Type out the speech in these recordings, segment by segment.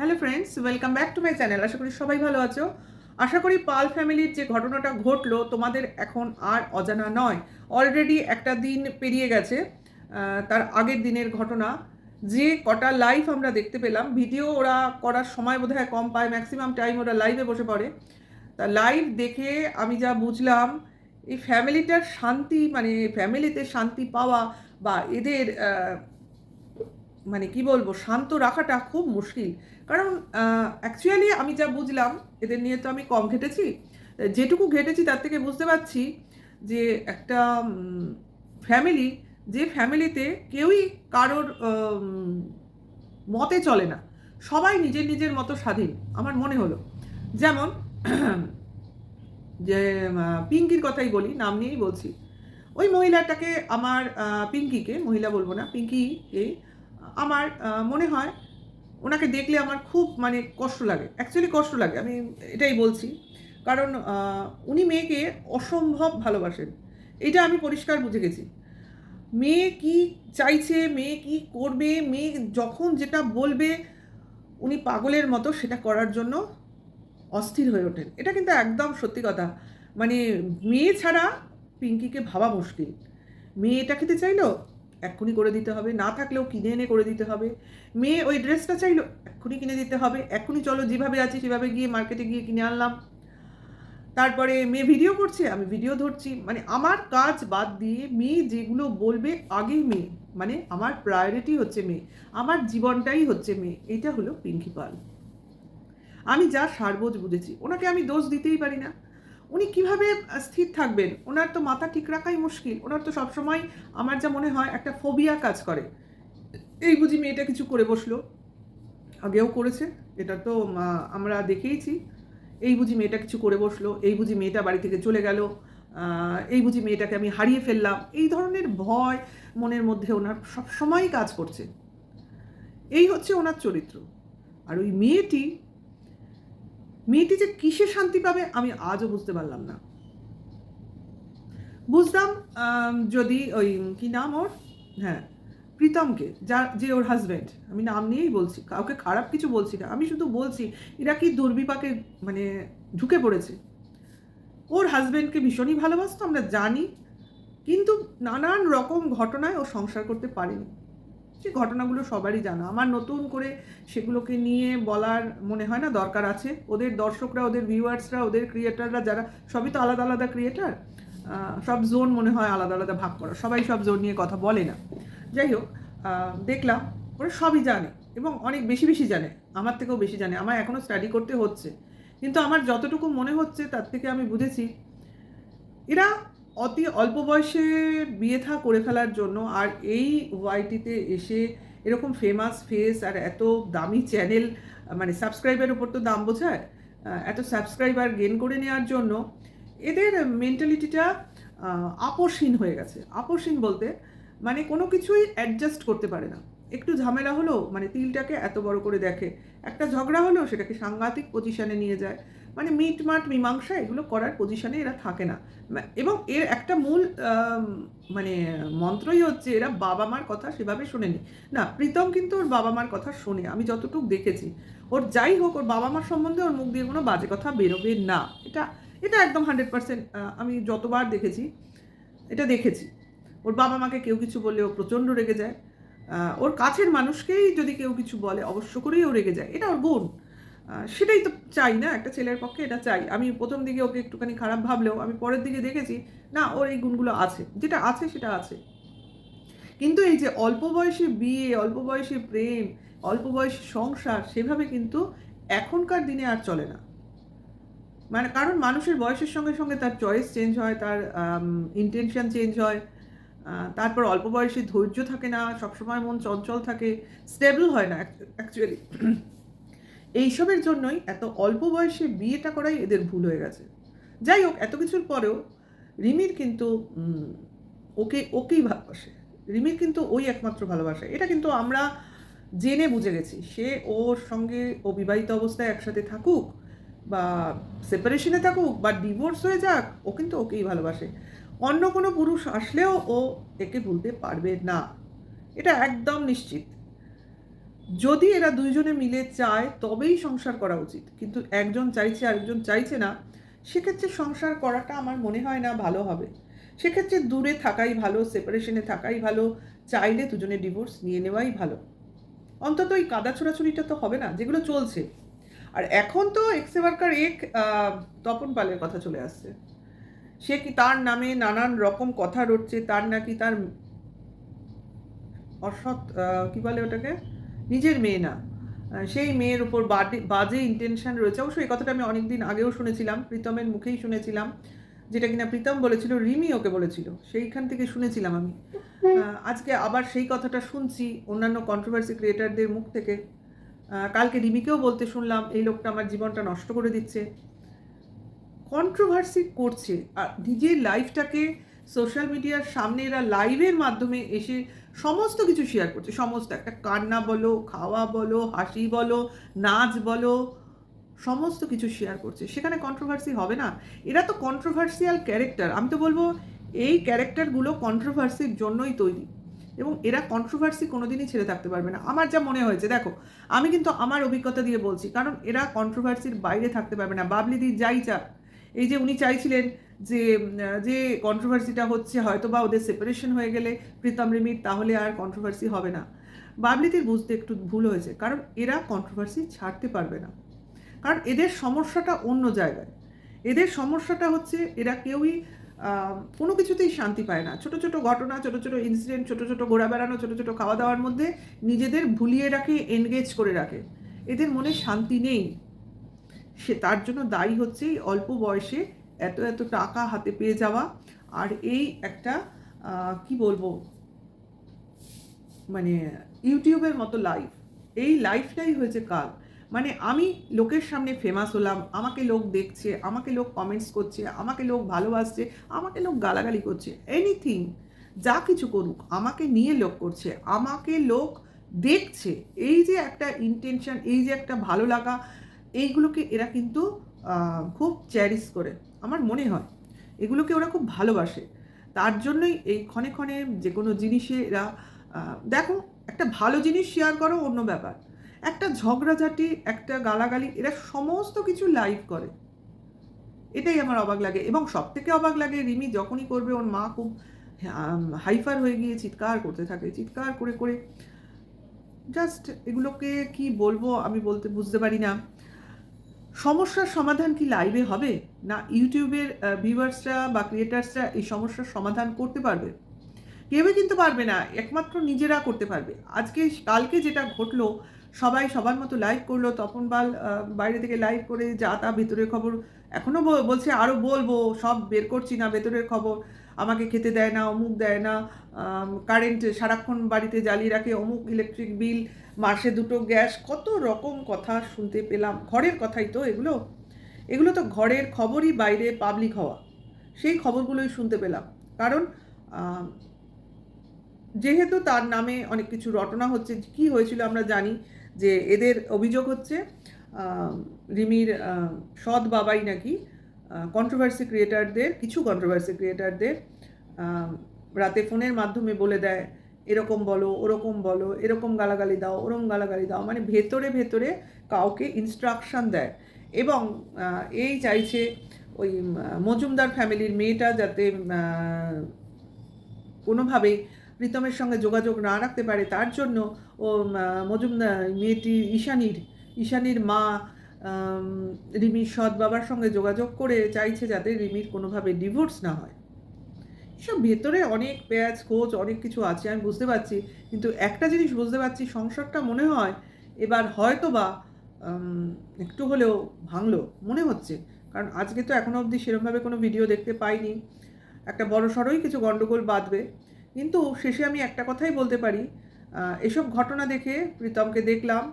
Hello friends, welcome back to my channel. আশা করি সবাই ভালো আছো। আশা করি পাল ফ্যামিলির যে ঘটনাটা ঘটলো তোমাদের এখন আর অজানা নয়। অলরেডি একটা দিন পেরিয়ে গেছে, তার আগের দিনের ঘটনা। যে কটা লাইভ আমরা দেখতে পেলাম, ভিডিও ওরা করার সময় বোধহয় কম পায়, ম্যাক্সিমাম টাইম ওরা লাইভে বসে পড়ে। তা লাইভ দেখে আমি যা বুঝলাম, এই ফ্যামিলিটার শান্তি, মানে ফ্যামিলিতে শান্তি পাওয়া বা এদের মানে কি বলবো, শান্ত রাখাটা খুব মুশকিল। কারণ অ্যাকচুয়ালি আমি যা বুঝলাম, এদের নিয়ে তো আমি কম ঘেটেছি, যেটুকু ঘেটেছি তার থেকে বুঝতে পারছি যে একটা ফ্যামিলি, যে ফ্যামিলিতে কেউই কারোর মতে চলে না, সবাই নিজের নিজের মতো স্বাধীন আমার মনে হলো। যেমন যে পিঙ্কির কথাই বলি, নাম নিয়েই বলছি। ওই মহিলাটাকে আমার পিঙ্কিকে, মহিলা বলবো না, পিঙ্কিকে আমার মনে হয় ওনাকে দেখলে আমার খুব মানে কষ্ট লাগে, অ্যাকচুয়ালি কষ্ট লাগে, আমি এটাই বলছি। কারণ উনি মেয়েকে অসম্ভব ভালোবাসেন, এটা আমি পরিষ্কার বুঝে গেছি। মেয়ে কি চাইছে, মেয়ে কি করবে, মেয়ে যখন যেটা বলবে উনি পাগলের মতো সেটা করার জন্য অস্থির হয়ে ওঠেন। এটা কিন্তু একদম সত্যি কথা। মানে মেয়ে ছাড়া পিঙ্কিকে ভাবা মুশকিল। মেয়ে এটা খেতে চাইলো, এক্ষুনি করে দিতে হবে, না থাকলেও কিনে এনে করে দিতে হবে। মেয়ে ওই ড্রেসটা চাইলো, এক্ষুনি কিনে দিতে হবে, এক্ষুনি চলো যেভাবে আছি সেভাবে গিয়ে মার্কেটে গিয়ে কিনে আনলাম। তারপরে মেয়ে ভিডিও করছে, আমি ভিডিও ধরছি, মানে আমার কাজ বাদ দিয়ে মেয়ে যেগুলো বলবে আগেই মেয়ে, মানে আমার প্রায়োরিটি হচ্ছে মেয়ে, আমার জীবনটাই হচ্ছে মেয়ে। এটা হলো পিঙ্কি পাল। আমি যা সারবোজ বুঝেছি, ওনাকে আমি দোষ দিতেই পারি না। উনি কিভাবে স্থির থাকবেন? ওনার তো মাথা ঠিক রাখাই মুশকিল। ওনার তো সবসময় আমার যা মনে হয় একটা ফোবিয়া কাজ করে। এই বুঝি মেয়েটা কিছু করে বসলো, আগেও করেছে, এটা তো আমরা দেখেইছি। এই বুঝি মেয়েটা কিছু করে বসলো, এই বুঝি মেয়েটা বাড়ি থেকে চলে গেল, এই বুঝি মেয়েটাকে আমি হারিয়ে ফেললাম, এই ধরনের ভয় মনের মধ্যে ওনার সবসময়ই কাজ করছে। এই হচ্ছে ওনার চরিত্র। আর ওই মেয়েটি, মেয়েটি যে কিসে শান্তি পাবে আমি আজও বুঝতে পারলাম না। বুঝলাম যদি ওই কি নাম ওর, হ্যাঁ প্রীতমকে, যে ওর হাজব্যান্ড, আমি নাম নিয়েই বলছি, কাউকে খারাপ কিছু বলছি না, আমি শুধু বলছি এরা কি দুর্বিপাকে মানে ঢুকে পড়েছে। ওর হাজব্যান্ডকে ভীষণই ভালোবাসতো আমরা জানি, কিন্তু নানান রকম ঘটনায় ও সংসার করতে পারেনি। সে ঘটনাগুলো সবারই জানা, আমার নতুন করে সেগুলোকে নিয়ে বলার মনে হয় না দরকার আছে। ওদের দর্শকরা, ওদের ভিউয়ার্সরা, ওদের ক্রিয়েটাররা যারা, সবই তো আলাদা আলাদা ক্রিয়েটার, সব জোন মনে হয় আলাদা আলাদা ভাগ করা, সবাই সব জোন নিয়ে কথা বলে না। যাই হোক, দেখলাম ওরা সবই জানে এবং অনেক বেশি বেশি জানে, আমার থেকেও বেশি জানে। আমার এখনও স্টাডি করতে হচ্ছে, কিন্তু আমার যতটুকু মনে হচ্ছে তার থেকে আমি বুঝেছি এরা অতি অল্প বয়সে বিয়ে থা করে ফেলার জন্য, আর এই ওয়াইটিতে এসে এরকম ফেমাস ফেস আর এত দামি চ্যানেল, মানে সাবস্ক্রাইবের উপর তো দাম বোঝায়, এত সাবস্ক্রাইবার গেন করে নেওয়ার জন্য এদের মেন্টালিটিটা আপোষহীন হয়ে গেছে। আপোষহীন বলতে মানে কোনো কিছুই অ্যাডজাস্ট করতে পারে না। একটু ঝামেলা হলো মানে তিলটাকে এত বড় করে দেখে, একটা ঝগড়া হলো সেটাকে সাংঘাতিক পজিশনে নিয়ে যায়। মানে মিটমাট মীমাংসা এগুলো করার পজিশনে এরা থাকে না। এবং এর একটা মূল মানে মন্ত্রই হচ্ছে এরা বাবা মার কথা সেভাবে শোনেনি। না, প্রীতম কিন্তু ওর বাবা মার কথা শোনে, আমি যতটুকু দেখেছি। ওর যাই হোক, ওর বাবা মার সম্বন্ধে ওর মুখ দিয়ে কোনো বাজে কথা বেরোবে না, এটা এটা একদম 100%। আমি যতবার দেখেছি এটা দেখেছি। ওর বাবা মাকে কেউ কিছু বললে ও প্রচণ্ড রেগে যায়। ওর কাছের মানুষকেই যদি কেউ কিছু বলে অবশ্য করেই ও রেগে যায়, এটা ওর গুণ। সেটাই তো চাই না, একটা ছেলের পক্ষে এটা চাই। আমি প্রথম দিকে ওকে একটুখানি খারাপ ভাবলেও আমি পরের দিকে দেখেছি না, ওর এই গুণগুলো আছে, যেটা আছে সেটা আছে। কিন্তু এই যে অল্প বয়সে বিয়ে, অল্প বয়সে প্রেম, অল্প বয়সে সংসার, সেভাবে কিন্তু এখনকার দিনে আর চলে না। মানে কারণ মানুষের বয়সের সঙ্গে সঙ্গে তার চয়েস চেঞ্জ হয়, তার ইন্টেনশন চেঞ্জ হয়। তারপর অল্প বয়সে ধৈর্য থাকে না, সবসময় মন চঞ্চল থাকে, স্টেবল হয় না অ্যাকচুয়ালি। এইসবের জন্যই এত অল্প বয়সে বিয়েটা করাই এদের ভুল হয়ে গেছে। যাই হোক, এত কিছুর পরেও রিমির কিন্তু ওকেই ভালোবাসে। রিমির কিন্তু ওই একমাত্র ভালোবাসে, এটা কিন্তু আমরা জেনে বুঝে গেছি। সে ওর সঙ্গে ও বিবাহিত অবস্থায় একসাথে থাকুক বা সেপারেশনে থাকুক বা ডিভোর্স হয়ে যাক, ও কিন্তু ওকেই ভালোবাসে। অন্য কোনো পুরুষ আসলেও ও একে ভুলতে পারবে না, এটা একদম নিশ্চিত। যদি এরা দুইজনে মিলে চায় তবেই সংসার করা উচিত, কিন্তু একজন চাইছে আরেকজন চাইছে না, সেক্ষেত্রে সংসার করাটা আমার মনে হয় না ভালো হবে। সেক্ষেত্রে দূরে থাকাই ভালো, সেপারেশনে থাকাই ভালো, চাইলে দুজনে ডিভোর্স নিয়ে নেওয়াই ভালো। অন্তত ওই কাদা ছোড়াছুড়িটা তো হবে না যেগুলো চলছে। আর এখন তো এক্স ওয়ার্কার এক তপন পালের কথা চলে আসছে। সে কি তার নামে নানান রকম কথা রটছে, তার নাকি তার অসৎ কি বলে ওটাকে, নিজের মেয়ে না, সেই মেয়ের উপর বাজে ইন্টেনশন রয়েছে। অবশ্য এই কথাটা আমি অনেকদিন আগেও শুনেছিলাম, প্রীতমের মুখেই শুনেছিলাম, যেটা কিনা প্রীতম বলেছিল, রিমি ওকে বলেছিল, সেইখান থেকে শুনেছিলাম আমি। আজকে আবার সেই কথাটা শুনছি অন্যান্য কন্ট্রোভার্সি ক্রিয়েটারদের মুখ থেকে। কালকে রিমিকেও বলতে শুনলাম এই লোকটা আমার জীবনটা নষ্ট করে দিচ্ছে। কন্ট্রোভার্সি করছে আর নিজের লাইফটাকে সোশ্যাল মিডিয়ার সামনে এরা লাইভের মাধ্যমে এসে সমস্ত কিছু শেয়ার করছে, সমস্ত, একটা কান্না বলো, খাওয়া বলো, হাসি বলো, নাচ বলো, সমস্ত কিছু শেয়ার করছে। সেখানে কন্ট্রোভার্সি হবে না? এরা তো কন্ট্রোভার্সিয়াল ক্যারেক্টার, আমি তো বলবো এই ক্যারেক্টারগুলো কন্ট্রোভার্সির জন্যই তৈরি, এবং এরা কন্ট্রোভার্সি কোনোদিনই ছেড়ে থাকতে পারবে না। আমার যা মনে হয়েছে, দেখো আমি কিন্তু আমার অভিজ্ঞতা দিয়ে বলছি, কারণ এরা কন্ট্রোভার্সির বাইরে থাকতে পারবে না। বাবলিদি যাই চাক, এই যে উনি চাইছিলেন যে যে কন্ট্রোভার্সিটা হচ্ছে হয়তো বা ওদের সেপারেশন হয়ে গেলে প্রীতম রিমির, তাহলে আর কন্ট্রোভার্সি হবে না। বাবলিদির বুঝতে একটু ভুল হয়েছে, কারণ এরা কন্ট্রোভার্সি ছাড়তে পারবে না, কারণ এদের সমস্যাটা অন্য জায়গায়। এদের সমস্যাটা হচ্ছে এরা কেউই কোনো কিছুতেই শান্তি পায় না। ছোট ছোট ঘটনা, ছোট ছোট ইনসিডেন্ট, ছোট ছোট ঘোরা বেড়ানো, ছোট ছোট খাওয়া দাওয়ার মধ্যে নিজেদের ভুলিয়ে রাখে, এনগেজ করে রাখে। এদের মনে শান্তি নেই। সে তার জন্য দায়ী হচ্ছে এই অল্প বয়সে এত এত টাকা হাতে পেয়ে যাওয়া, আর এই একটা কি বলবো, মানে ইউটিউবের মতো লাইফ। এই লাইফটাই হয়েছে কাল। মানে আমি লোকের সামনে ফেমাস হলাম, আমাকে লোক দেখছে, আমাকে লোক কমেন্টস করছে, আমাকে লোক ভালোবাসছে, আমাকে লোক গালাগালি করছে, এনিথিং, যা কিছু করুক আমাকে নিয়ে লোক করছে, আমাকে লোক দেখছে, এই যে একটা ইন্টেনশন, এই যে একটা ভালো লাগা, এইগুলোকে এরা কিন্তু খুব চ্যারিশ করে, আমার মনে হয় এগুলোকে ওরা খুব ভালোবাসে। তার জন্যই এই ক্ষণে ক্ষণে যে কোনো জিনিসে এরা দেখো, একটা ভালো জিনিস শেয়ার করো অন্য ব্যাপার, একটা ঝগড়াঝাটি, একটা গালাগালি, এরা সমস্ত কিছু লাইভ করে। এটাই আমার অবাক লাগে। এবং সব থেকে অবাক লাগে রিমি যখনই করবে, ওর মা খুব হাইফার হয়ে গিয়ে চিৎকার করতে থাকে, চিৎকার করে করে, জাস্ট এগুলোকে কি বলবো আমি বুঝতে পারি না। সমস্যার সমাধান কি লাইভে হবে, না ইউটিউবের ভিউয়ার্সরা বা ক্রিয়েটার্সরা এই সমস্যার সমাধান করতে পারবে? কেউই কিন্তু পারবে না, একমাত্র নিজেরা করতে পারবে। কালকে যেটা ঘটলো, সবাই সবার মতো লাইভ করলো, তপন পাল বাইরে থেকে লাইভ করে যা তা ভেতরের খবর এখনও বলছে, আরও বলবো, সব বের করছি না ভেতরের খবর, আমাকে খেতে দেয় না, অমুক দেয় না, কারেন্ট সারাক্ষণ বাড়িতে জ্বালিয়ে রাখে, অমুক ইলেকট্রিক বিল, মাসে দুটো গ্যাস, কত রকম কথা শুনতে পেলাম। ঘরের কথাই তো এগুলো, এগুলো তো ঘরের খবরই বাইরে পাবলিক হওয়া, সেই খবরগুলোই শুনতে পেলাম। কারণ যেহেতু তার নামে অনেক কিছু রটনা হচ্ছে, কি হয়েছিল আমরা জানি, যে এদের অভিযোগ হচ্ছে রিমির সৎ বাবাই নাকি কিছু কন্ট্রোভার্সি ক্রিয়েটারদের রাতে ফোনের মাধ্যমে বলে দেয়, এরকম বলো, ওরকম বলো, এরকম গালাগালি দাও, ওরকম গালাগালি দাও, মানে ভেতরে ভেতরে কাউকে ইনস্ট্রাকশন দেয়। এবং এই চাইছে ওই মজুমদার ফ্যামিলির মেয়েটা যাতে কোনোভাবেই প্রীতমের সঙ্গে যোগাযোগ না রাখতে পারে, তার জন্য ও মজুমদার মেয়েটি ঈশানীর মা রিমির সৎ বাবার সঙ্গে যোগাযোগ করে চাইছে যাতে রিমির কোনোভাবে ডিভোর্স না হয়। এসব ভেতরে অনেক পেঁয়াজ খোঁজ, অনেক কিছু আছে আমি বুঝতে পারছি, কিন্তু একটা জিনিস বুঝতে পারছি, সংসারটা মনে হয় এবার হয়তো বা একটু হলেও ভাঙলো মনে হচ্ছে। কারণ আজকে তো এখনও অবধি সেরকমভাবে কোনো ভিডিও দেখতে পাইনি, একটা বড় সড়োই কিছু গণ্ডগোল বাঁধবে। কিন্তু শেষে আমি একটা কথাই বলতে পারি, এসব ঘটনা দেখে প্রীতমকে দেখলাম,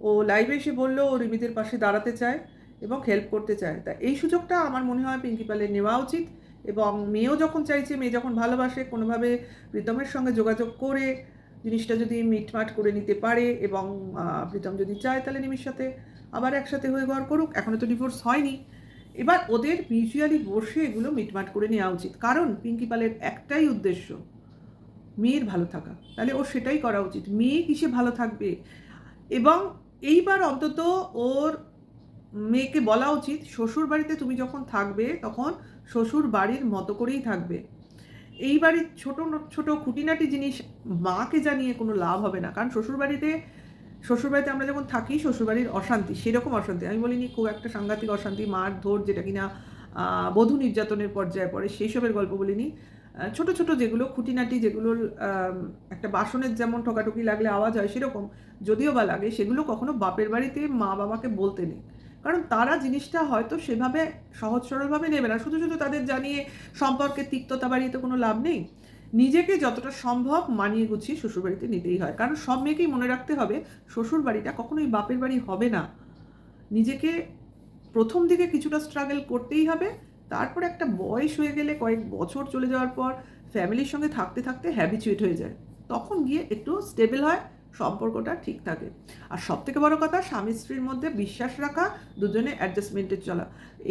ও লাইভে এসে বললো ও রিমিদের পাশে দাঁড়াতে চায় এবং হেল্প করতে চায়। তা এই সুযোগটা আমার মনে হয় পিঙ্কি পালের নেওয়া উচিত। এবং মেয়েও যখন চাইছে, মেয়ে যখন ভালোবাসে, কোনোভাবে প্রীতমের সঙ্গে যোগাযোগ করে জিনিসটা যদি মিটমাট করে নিতে পারে, এবং প্রীতম যদি চায় তাহলে রিমির সাথে আবার একসাথে হয়ে ঘর করুক। এখনও তো ডিভোর্স হয়নি, এবার ওদের মিউচুয়ালি বসে এগুলো মিটমাট করে নেওয়া উচিত। কারণ পিঙ্কি পালের একটাই উদ্দেশ্য, মেয়ের ভালো থাকা, তাহলে ওর সেটাই করা উচিত। মেয়ে কিসে ভালো থাকবে? এবং এইবার অন্তত ওর মেয়েকে বলা উচিত, শ্বশুর বাড়িতে তুমি যখন থাকবে তখন শ্বশুর বাড়ির মতো করেই থাকবে। এই বাড়ির ছোট ছোট খুঁটিনাটি জিনিস মাকে জানিয়ে কোনো লাভ হবে না। কারণ শ্বশুরবাড়িতে আমরা যখন থাকি, শ্বশুরবাড়ির অশান্তি, সেরকম অশান্তি, আমি বলিনি খুব একটা সাংঘাতিক অশান্তি, মারধর, যেটা কিনা বধূ নির্যাতনের পর্যায়ে পড়ে, সেই সবের গল্প বলিনি। ছোট ছোট যেগুলো খুঁটিনাটি, যেগুলোর একটা বাসনের যেমন ঠকাঠকি লাগলে আওয়াজ হয়, সেরকম যদিও বা লাগে, সেগুলো কখনো বাপের বাড়িতে মা বাবাকে বলতে নেই। কারণ তারা জিনিসটা হয়তো সেভাবে সহজ সরলভাবে নেবে না। শুধু শুধু তাদের জানিয়ে সম্পর্কের তিক্ততা বাড়িয়ে তো কোনো লাভ নেই। নিজেকে যতটা সম্ভব মানিয়ে গুছিয়ে শ্বশুরবাড়িতে নিতেই হয়। কারণ সব মেয়েকেই মনে রাখতে হবে, শ্বশুর বাড়িটা কখনোই বাপের বাড়ি হবে না। নিজেকে প্রথম দিকে কিছুটা স্ট্রাগল করতেই হবে। তারপর একটা বয়স হয়ে গেলে, কয়েক বছর চলে যাওয়ার পর ফ্যামিলির সঙ্গে থাকতে থাকতে হ্যাবিচুয়েট হয়ে যায়। তখন গিয়ে একটু স্টেবল হয়, সম্পর্কটা ঠিক থাকে। আর সবথেকে বড় কথা, স্বামী স্ত্রীর মধ্যে বিশ্বাস রাখা, দুজনে অ্যাডজাস্টমেন্টে চলা।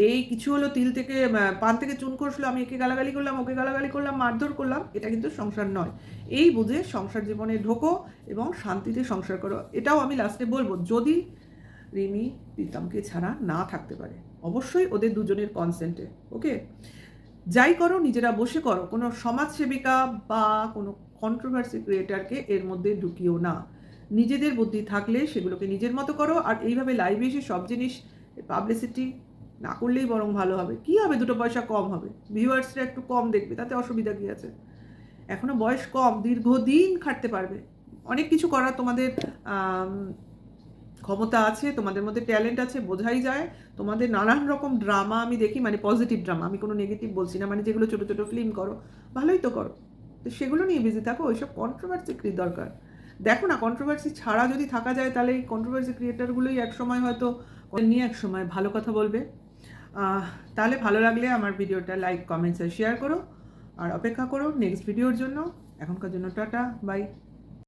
এই কিছু হলো, তিল থেকে পান থেকে চুন খসলো, আমি একে গালাগালি করলাম, ওকে গালাগালি করলাম, মারধর করলাম, এটা কিন্তু সংসার নয়। এই বুঝে সংসার জীবনে ঢোকো এবং শান্তিতে সংসার করো। এটাও আমি লাস্টে বলবো, যদি রিমি প্রীতমকে ছাড়া না থাকতে পারে, অবশ্যই ওদের দুজনের কনসেন্টে। ওকে, যাই করো নিজেরা বসে করো, কোনো সমাজসেবিকা বা কোনো কন্ট্রোভার্সি ক্রিয়েটারকে এর মধ্যে ঢুকিও না। নিজেদের বুদ্ধি থাকলে সেগুলোকে নিজের মতো করো। আর এইভাবে লাইভে এসে সব জিনিস পাবলিসিটি না করলেই বরং ভালো হবে। কি হবে, দুটো পয়সা কম হবে, ভিউয়ার্সরা একটু কম দেখবে, তাতে অসুবিধা কী আছে? এখনো বয়স কম, দীর্ঘদিন খাটতে পারবে, অনেক কিছু করার তোমাদের ক্ষমতা আছে, তোমাদের মধ্যে ট্যালেন্ট আছে, বোঝাই যায়। তোমাদের নানান রকম ড্রামা আমি দেখি, মানে পজিটিভ ড্রামা, আমি কোনো নেগেটিভ বলছি না, মানে যেগুলো ছোটো ছোটো ফিল্ম করো, ভালোই তো করো, তো সেগুলো নিয়ে বিজি থাকো। ওইসব কন্ট্রোভার্সি কী দরকার? দেখো না, কন্ট্রোভার্সি ছাড়া যদি থাকা যায়, তাহলে এই কন্ট্রোভার্সি ক্রিয়েটারগুলোই একসময় হয়তো নিয়ে একসময় ভালো কথা বলবে। তাহলে ভালো লাগলে আমার ভিডিওটা লাইক, কমেন্টস আর শেয়ার করো। আর অপেক্ষা করো নেক্সট ভিডিওর জন্য। এখনকার জন্য টাটা, বাই।